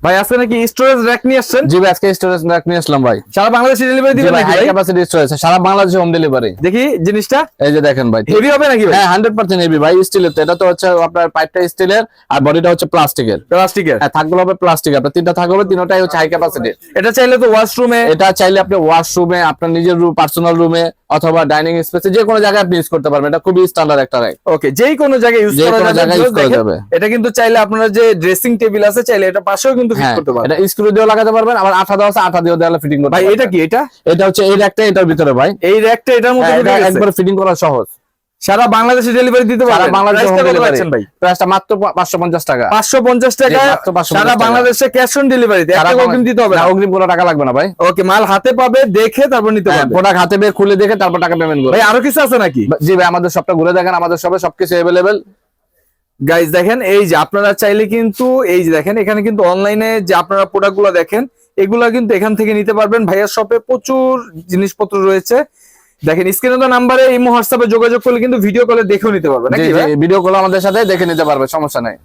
ভাই আজকে নাকি স্টোরেজ র‍্যাক নিয়ে আসছেন? জি ভাই, আজকে স্টোরেজ র‍্যাক নিয়ে আসলাম ভাই। সারা বাংলাদেশে ডেলিভারি দিবেন নাকি হাই ভাই? ক্যাপাসিটি স্টোরেজ, সারা বাংলাদেশে হোম ডেলিভারি। দেখি জিনিসটা, এই যে দেখেন ভাই, হেভি হবে নাকি ভাই? হ্যাঁ 100% হেভি ভাই, স্টিলের। তো এটা তো হচ্ছে আপনার পাইপটা স্টিলের আর বডিটা হচ্ছে প্লাস্টিকের। প্লাস্টিকের, হ্যাঁ থাকগুলো হবে প্লাস্টিক, আপনার তিনটা থাকবে, তিনটাই হচ্ছে হাই ক্যাপাসিটি। এটা চাইলে তো ওয়াশরুমে, এটা চাইলে আপনি ওয়াশরুমে, আপনার নিজের রুম, পার্সোনাল রুমে অথবা ডাইনিং স্পেসে যে কোনো জায়গায় আপনি ইউজ করতে পারবেন। এটা খুবই স্ট্যান্ডার্ড একটা রাইট। ওকে, যেই কোনো জায়গায় ইউজ যে করা কোনো জায়গায় ইউজ করা দেখেন, যাবে। এটা কিন্তু চাইলে আপনারা যে ড্রেসিং টেবিল আছে চাইলে এটা পাশেও কিন্তু ফিট হ্যাঁ, করতে পারবেন। এটা স্ক্রু দিয়ে লাগাতে পারবেন, আবার আঠা দেওয়া আছে, আঠা দিয়ে দেওয়ালে ফিটিং করতে ভাই পারবেন। এটা কি? এটা হচ্ছে এই একটা, এটার ভিতরে ভাই এই র‍্যাকটা এটার মধ্যে ঢুকে গেছে। একবার ফিটিং করা সহজ। সারা বাংলাদেশে ডেলিভারি দিতে পারবেন। সারা বাংলাদেশে প্রাইসটা হোম কত ডেলিভারি। রাখছেন ভাই? প্রাইসটা মাত্র 550 টাকা। 550 টাকা, জি, মাত্র 550 সারা টাকা। বাংলাদেশে ক্যাশ অন ডেলিভারিতে। সারা একটা অগ্রিম দিতে হবে না, না? অগ্রিম কোনো টাকা লাগবে না ভাই। ওকে, মাল হাতে পাবে, দেখে তারপর নিতে পারবে। প্রোডাক্ট হাতে পেয়ে খুলে দেখে তারপর টাকা পেমেন্ট করবে। ভাই আরো কিছু আছে নাকি? জি ভাই, আমাদের সবটা ঘুরে দেখেন, আমাদের সবে সবকিছু अवेलेबल। গাইস দেখেন, এই যে আপনারা চাইলে কিন্তু এই যে দেখেন এখানে কিন্তু অনলাইনে যে আপনারা প্রোডাক্টগুলো দেখেন এগুলা কিন্তু এখান থেকে নিতে পারবেন। ভাইয়ার শপে প্রচুর জিনিসপত্র রয়েছে। দেখেন স্ক্রিনে তো নাম্বারে, ইমো, হোয়াটসঅ্যাপে যোগাযোগ করলে কিন্তু ভিডিও কলে দেখেও নিতে পারবেন জি নাকি জি, ভাই? ভিডিও কল আমাদের সাথে দেখে নিতে পারবে, সমস্যা নাই।